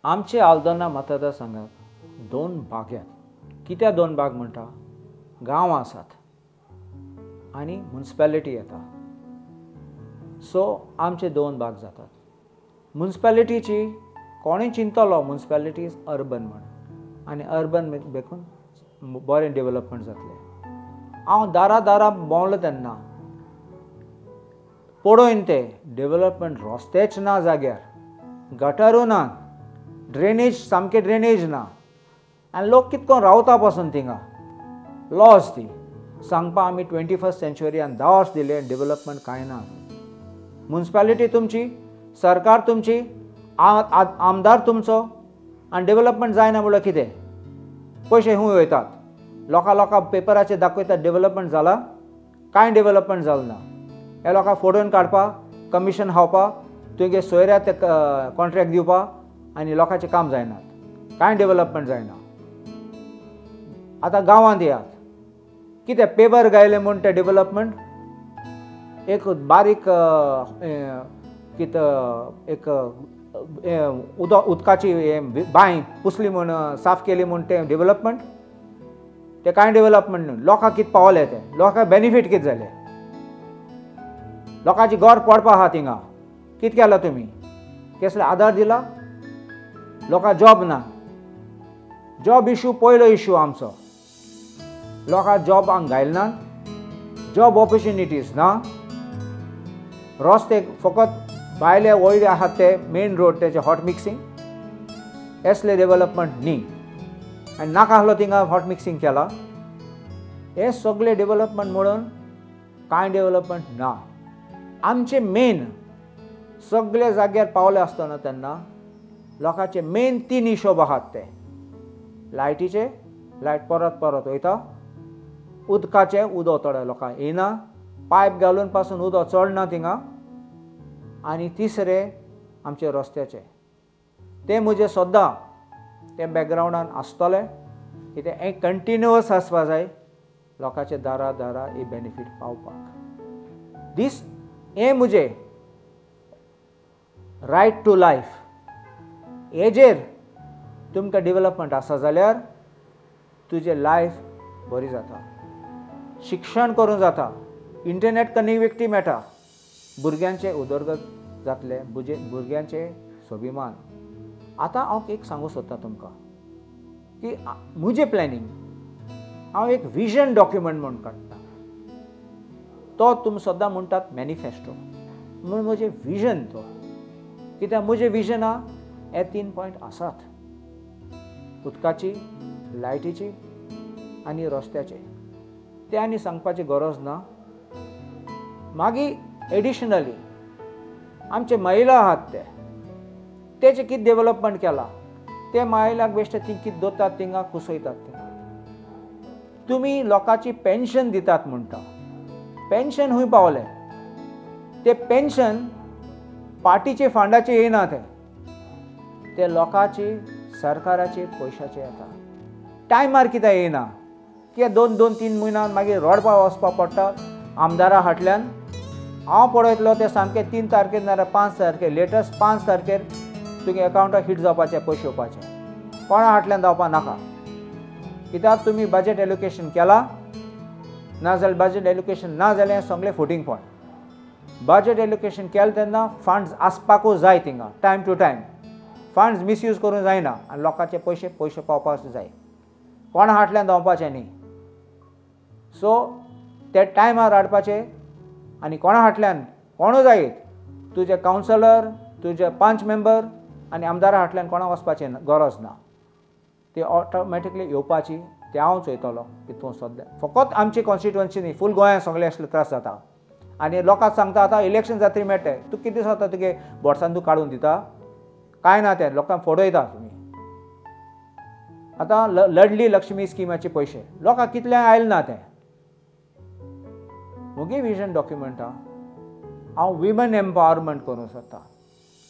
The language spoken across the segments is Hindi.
आमचे आल्दोना मतदारसंघात दोन भाग आहेत. कित्या दोन भाग म्हणटा? गांव आसात आनी म्युनिसिपॅलिटी येता. सो आमचे दोन भाग जातात. म्युनिसिपॅलिटीची कोणूय चिंतलो म्युनिसिपॅलिटी इज अर्बन म्हणून, आनी अर्बन देखून बरें डेव्हलपमेंट जातलें. हांव दारा भोंवलो तेन्ना पळोवन ते डेव्हलपमेंट रस्तेच ना जाग्यार, गटारू ना, ड्रेनेज सामकें ड्रेनेज ना, आनी लोक कितको रावता पासून थिंगा. लॉस ती सांगपा आमी 21st सेंच्युरीन 10 वर्स दिले, डेव्हलपमेंट कांय ना. म्युनिसिपॅलिटी तुमची, सरकार तुमची, आमदार तुमचो, आनी डेव्हलपमेंट जायना म्हणल्यार कितें? पयशे खूंय वयतात. लोकां पेपराचेर दाखयतात डेव्हलपमेंट जाला, कांय डेव्हलपमेंट जालें ना. हे लोकांक फोडून काडपा, कमिशन खावपा, तुगे सोयऱ्या ते कॉन्ट्रॅक्ट दिवपा, आनी लोकांचें काम जायनात, कांय डेव्हलपमेंट जायना. आतां गांवांत येयात, कितें पेपर गायले म्हूण ते डेव्हलपमेंट? एक बारीक एक उदकाची बांय पुसली म्हूण साफ केली म्हूण ते डेव्हलपमेंट? ते कांय डेव्हलपमेंट न्हू. लोकांक कितें पावले ते? लोकांक बेनिफीट कितें जालें? लोकांची घर पडपा आहा थिंगा, कितें केलां तुमी? कसले आधार दिला? लोकांक जॉब ना. जॉब इश्यू पयलो इश्यू आमचो. लोकांक जॉब हांगा गायले ना, जॉब ऑपॉर्च्युनिटीज ना. रस्ते फकत भायले वयले आहात ते मेन रोड तेचे हॉट मिक्सिंग, असले डेव्हलपमेंट न्ही. आनी नाका आसलो थिंगा हॉट मिक्सिंग केला. हे सगळे डेव्हलपमेंट म्हणून कांय डेव्हलपमेंट ना. आमचे मेन सगळे जाग्यार पावले आसतना तेन्ना लोकांचे मेन 3 हिशोब आहात ते. लायटीचे, लायट परत वयता. उदकाचे, उदक थोड्या लोकांक येना, पायप घालून पासून उदक चडना थिंगा. आनी तिसरे आमचे रस्त्याचे. ते म्हजे सद्दां ते बॅकग्रावंडान आसतले, कितें हें कंटिन्युअस आसपा जाय लोकांचे दारा ही बेनिफीट पावपाक. हें म्हजें रायट टू लायफ. हेजेर तुमकां डेव्हलपमेंट आसा जाल्यार तुजें लायफ बरी जाता. शिक्षण करूं जाता, इंटरनेट कनेक्टिविटी मेळटा, भुरग्यांचे उदरगत जातले, भुरग्यांचे स्वाभिमान. आतां हांव एक सांगूं सोदतां तुमकां की म्हजें प्लॅनिंग, हांव एक विजन डॉक्युमेंट म्हूण काडटा. तो तुमी सद्दां म्हणटात मॅनिफेस्टो, म्हूण म्हजें विजन तो. कित्याक म्हजें विजना हे 3 पॉयंट आसात: उदकाची, लायटीची आनी रस्त्याचे. ते आनी सांगपाची गरज ना. मागीर एडिशनली आमचे महिला आहात तेचे कितें डेव्हलपमेंट केला ते महिलाक बेश्टे ती कितें दोतात थिंगा कुसयतात थिंगा. तुमी लोकांची पेन्शन दितात म्हणटा, पेन्शन खंय पावले? ते पेन्शन पार्टीचे फंडाचे येना, ते लोकांची सरकाराचे पयशाचे येता. टायमार कित्याक येना? कित्याक 2-3 म्हयन्यान मागीर रोडपा वचपा पडटा आमदारा फाटल्यान. हांव पळयतलो ते सामके 3 तारखेर नाल्यार 5 तारखेर, लेटस्ट 5 तारखेर तुगे अकावंटाक हिट जावपाचे पयशे येवपाचे. कोणा फाटल्यान जावपा नाका. कित्याक तुमी बजेट एलोकेशन केला ना जाल्यार बजेट एलोकेशन ना जाल्यार सगळे फुटींग पॉयंट. बजेट एलोकेशन केलें तेन्ना फंड्स आसपाकूच जाय थिंगा time to time. Funds misuse करूंक जायना आनी लोकांचे पयशे पावपाक जाय. कोणा फाटल्यान धांवपाचें न्ही. सो ते टायमार हाडपाचे. आनी कोणा फाटल्यान कोणू जायत, तुजे कावन्सलर, तुजे पंच मेंबर आनी आमदारा फाटल्यान कोणा वचपाचें गरज ना. ती ऑटोमॅटिकली येवपाची. ते हांव चोयतलो हितून सद्या. फकत आमची कॉन्स्टिट्युएन्सी न्ही, फूल गोंयांत सगळे असले त्रास जाता. आनी लोकांक सांगता आतां इलेक्शन जातरी मेळटे, तूं कितें दिस जाता तुगे बोर्सान तूं काडून दिता? कांय ना, ते लोकांक फोडयता तुमी. आतां लडली लक्ष्मी स्किमाचे पयशे लोकांक कितल्यांक आयले ना ते. मुगे विजन डॉक्युमेंटा हांव विमन एम्पावरमेंट करूं सोदता.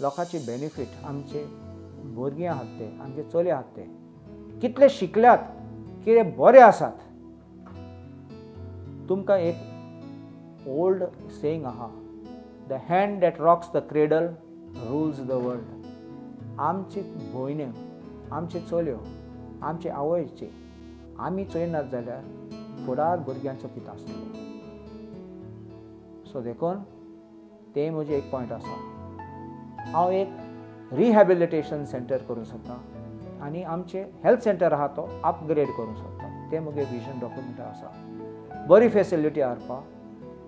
लोकांची बेनिफीट, आमचे भुरगीं आहात ते, आमचे चले आहात ते कितले शिकल्यात, कितें बरे आसात. तुमकां एक ओल्ड सेईंग आहा, the hand that rocks the cradle rules the world. आमची भयण्यो, आमची चलयो, आमचे आवयचे आमी चोयनात जाल्यार फुडार भुरग्यांचो कितें आसतलो. सो देखून ते म्हजे एक पॉयंट आसा. हांव एक रिहॅबिलिटेशन सेंटर करूंक सोदतां आनी आमचे हेल्थ सेंटर आहा तो अपग्रेड करूंक सोदतां. ते म्हगे विजन डॉक्युमेंटा आसा. बरी फेसिलिटी हाडपा,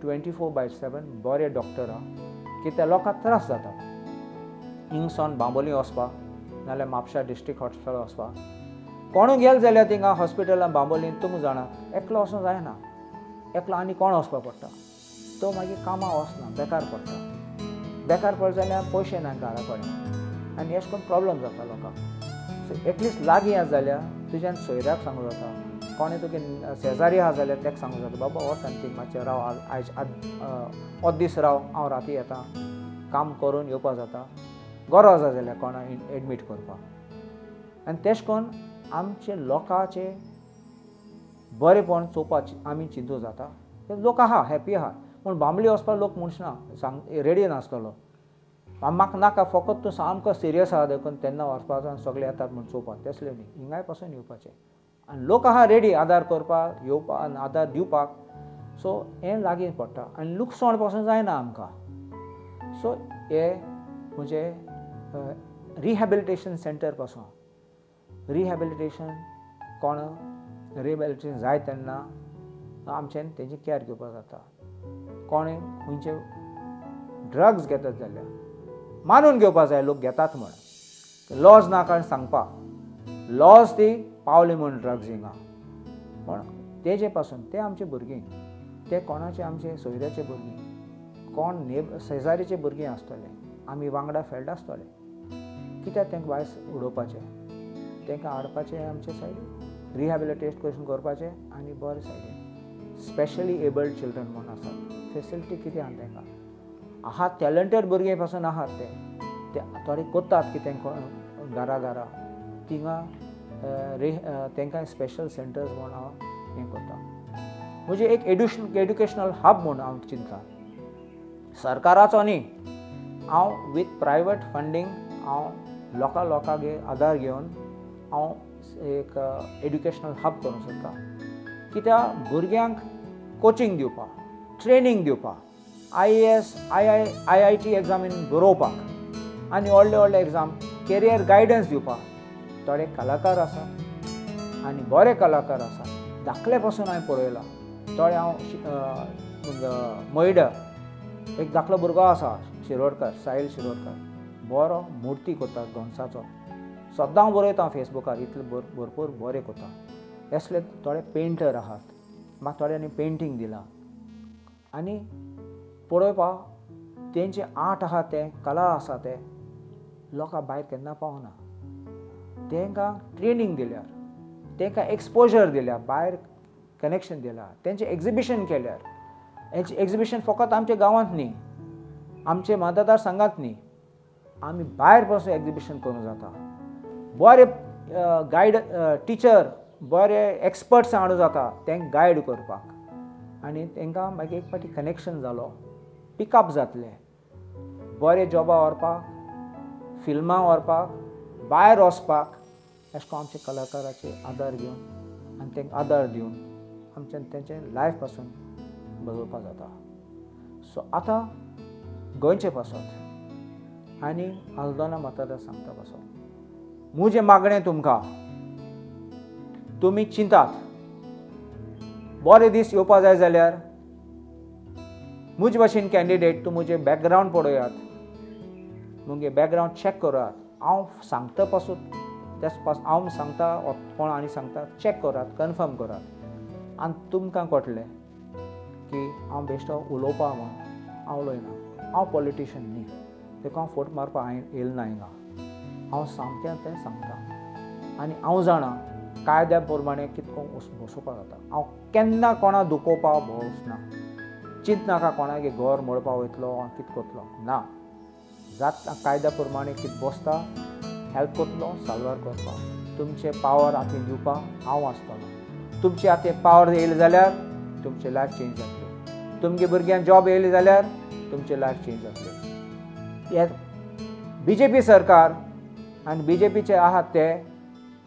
24/7 बरे डॉक्टर आहा, कित्याक लोकांक त्रास जाता. हिंगसोन बांबोली वचपा नाल्यार म्हापशा डिस्ट्रिक्ट हॉस्पिटल वचपा. कोणूय गेल जाल्यार थिंगा हॉस्पिटलान बांबोलीन तुमकां जाणा एकलो वचूंक जायना. एकलो आनी कोण वचपा पडटा. तो मागीर कामां वचना, बेकार पडटा. बेकार पडले जाल्यार पयशे ना घरा कडेन आनी अशें करून प्रॉब्लम जाता लोकांक. सो एटलिस्ट लागीं आसा जाल्यार तुज्यान सोयऱ्याक सांगूं जाता. कोणें तुगे शेजारी आहा जाल्यार ताका सांगूं जाता बाबा वच आनी थिंग मातशें राव, आयज अर्द दीस राव, हांव राती येता, काम करून येवपा जाता. गरज आसा जाल्यार कोणा एडमीट करपाक. आनी तेश कोन्न आमचे लोकांचे बरेपण चोवपाची आमी चिंतूं जाता. लोक आहा हॅपी आहा पूण बांबली वचपाक लोक म्हणच ना, सांग रेडी नासतलो. म्हाका नाका, फकत तूं सामको सिरियस आहा देखून तेन्ना वचपाचो आनी सगळे येतात म्हूण चोवपाक. तसलें न्ही, हिंगाय पासून येवपाचें. आनी लोक आहा रेडी आदार करपाक, येवपाक आनी आदार दिवपाक. सो हें लागीं पडटा आनी लुकसाण पासून जायना आमकां. सो हे म्हणजे रिहॅबिलिटेशन सेंटर पासून. रिहॅबिलिटेशन कोण रिहॅबिलिटेशन जाय तेन्ना आमच्यान तेजी कॅर घेवपाक जाता. कोणें खंयचे ड्रग्स घेतात जाल्यार मानून घेवपाक जाय लोक घेतात म्हण. लॉज नाका सांगपाक, लॉज ती पावली म्हूण ड्रग्स हिंगा. पण तेजे पासून ते आमचे भुरगीं, ते कोणाचे आमचे सोयऱ्याचे भुरगीं, कोण शेजारीचे भुरगीं आसतले, आमी वांगडा फेल्ड आसतले. कित्याक तांकां भायर उडोवपाचें, तांकां हाडपाचें आमचे सायडीन, रिहॅबिलिटेशन करपाचें आनी बरे सायडीन. स्पेशली एबल्ड चिल्ड्रन म्हूण आसात, फेसिलिटी कितें आहा तांकां. आहा टॅलंटेड भुरगे पासून आहात ते थोडे करतात की तांकां घरा थिंगा तांकां स्पेशल सेंटर्स म्हूण हांव हें करता. म्हणजे एक एड्युकेशनल हब म्हूण हांव चिंतता. सरकाराचो न्ही, हांव वीथ प्रायवेट फंडींग हांव लोकांगे आदार घेवन हांव एक एड्युकेशनल हब करूंक सोदता. कित्याक भुरग्यांक कोचिंग दिवपाक, ट्रेनींग दिवपाक, IAS, IIT एग्जामीन बरोवपाक आनी व्हडले एग्जाम कॅरियर गायडन्स दिवपाक. थोडे कलाकार आसा आनी बरे कलाकार आसा, धाकले पासून हांवें पळयला. थोडे हांव मैडर एक धाकलो भुरगो आसा शिरोडकर, साहिल शिरोडकर, बरो मुर्ती करता घोंसाचो. सद्दां हांव बरयता फेसबुकार, इतले भरपूर बरें करता. असले थोडे पेंटर आहात, म्हाका थोड्यांनी पेंटींग दिलां. आनी पळोवपाक तेंचे आर्ट आहा ते, कला आसा ते लोकां भायर केन्ना पावना. तांकां ट्रेनींग दिल्यार, तांकां एक्सपोजर दिल्यार, भायर कनेक्शन दिल्यार, तेंचें एक्झिबिशन केल्यार. हेंचें एक्झिबिशन फकत आमच्या गांवांत न्ही, आमचे मतदार संघांत न्ही, आमी भायर पासून एक्झिबिशन करूंक जाता. बरे गायड टिचर, बरे एक्सपर्ट्स हाडूं जाता तांकां गायड करपाक. आनी तांकां मागीर एक फावटी कनेक्शन जालो, पिकअप जातले, बरे जॉबा व्हरपाक, फिल्मां व्हरपाक, भायर वचपाक. अशें करून आमचे कलाकाराचे आदार घेवन आनी तांकां आदार दिवन आमच्यान तेंचे लायफ पासून बदलपाक जाता. सो आतां गोंयचे पासत आनी हल्दोना मतदार सांगता पासत म्हजें मागणें तुमकां, तुमी चिंतात बरे दीस येवपा जाय जाल्यार म्हजे भाशेन कॅन्डिडेट तूं म्हजें बॅकग्रावंड पळयात, मुगे बॅकग्रावंड चॅक करात. हांव सांगता पासून हांव सांगता कोण आनी सांगता चॅक करात, कन्फर्म करात आनी तुमकां कळटलें की हांव बेश्टो उलोवपा म्हूण हांव उलयना. हांव पॉलिटिशियन न्ही, देखून हांव फोट मारपा येयलो ना हिंगा. हांव सामकें तें सांगता आनी हांव जाणा कायद्या प्रमाणे कितको बसोवपा जाता. हांव केन्ना कोणा दुखोवपा भोंवच ना. चिंत नाका कोणागे घर मोडपा वयतलो कितें करतलो ना. जाता कायद्या प्रमाणे कितें बसता हेल्प करतलो, साल्वार करपाक. तुमचे पावर हातीन दिवपाक हांव आसतलो. तुमचे हातीन पावर येयले जाल्यार तुमचे लायफ चेंज जातले. तुमगे भुरग्यांक जॉब येयले जाल्यार तुमचे लायफ चेंज जातले. हे BJP सरकार आनी बीजेपीचे आहात ते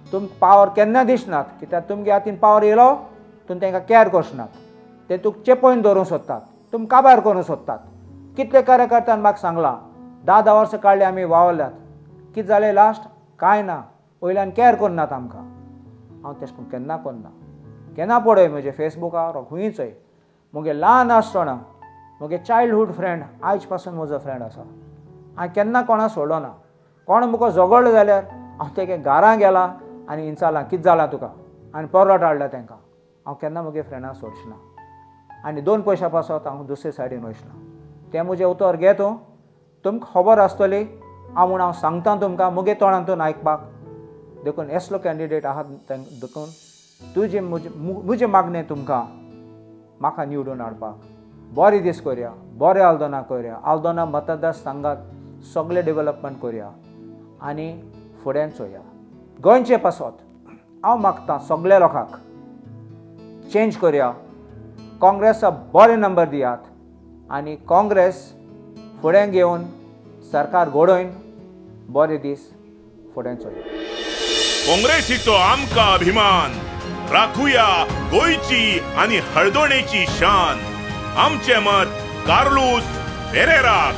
तुमकां पावर केन्ना दिसनात, कित्याक तुमगे हातीन पावर येयलो तुमी तांकां कॅर करनात, ते तुका चेपयन दवरूंक सोदतात, तुमी काबार करूंक सोदतात. कितले कार्यकर्त्यान म्हाका सांगलां 10 वर्सां काडली आमी वावरल्यात, कितें जालें लास्ट? कांय ना, वयल्यान कॅर करनात आमकां. हांव तशें करून केन्ना करना. केन्ना पळय म्हजे फेसबुकार खंयचय मुगे ल्हान आसतना मुगे चायल्डहूड फ्रेंड आयज पासून म्हजो फ्रेंड आसा. हांवें केन्ना कोणा सोडलो ना. कोण मुगो झगडलो जाल्यार हांव तेगे घरा गेलां आनी विचारलां कितें जालां तुका, आनी परत हाडला तांकां. हांव केन्ना मुगे फ्रेंडाक सोडचना आनी 2 पयशा पासत हांव दुसरे सायडीन वचना. तें म्हजें उतर घे तूं. तुमकां खबर आसतली म्हूण हांव सांगता तुमकां मुगे तोंडांतून आयकपाक. देखून असलो कॅन्डिडेट आहात देखून तुजे म्हजे मागणें तुमकां म्हाका निवडून हाडपाक. बरें दीस करया, बरें आल्दोना करया, आल्दोना मतदारसंघात सगळे डेव्हलपमेंट करया आनी फुडें चोया. गोंयचे पासत हांव मागतां सगळ्या लोकांक चेंज करया, काँग्रेसाक बरे नंबर दियात आनी काँग्रेस फुडें घेवन सरकार घडोवन बरे दीस फुडें चोया. काँग्रेसीचो आमकां अभिमान, राखुया गोंयची आनी हळदोणेची शान. आमचे मत कार्लोस फेरेराक.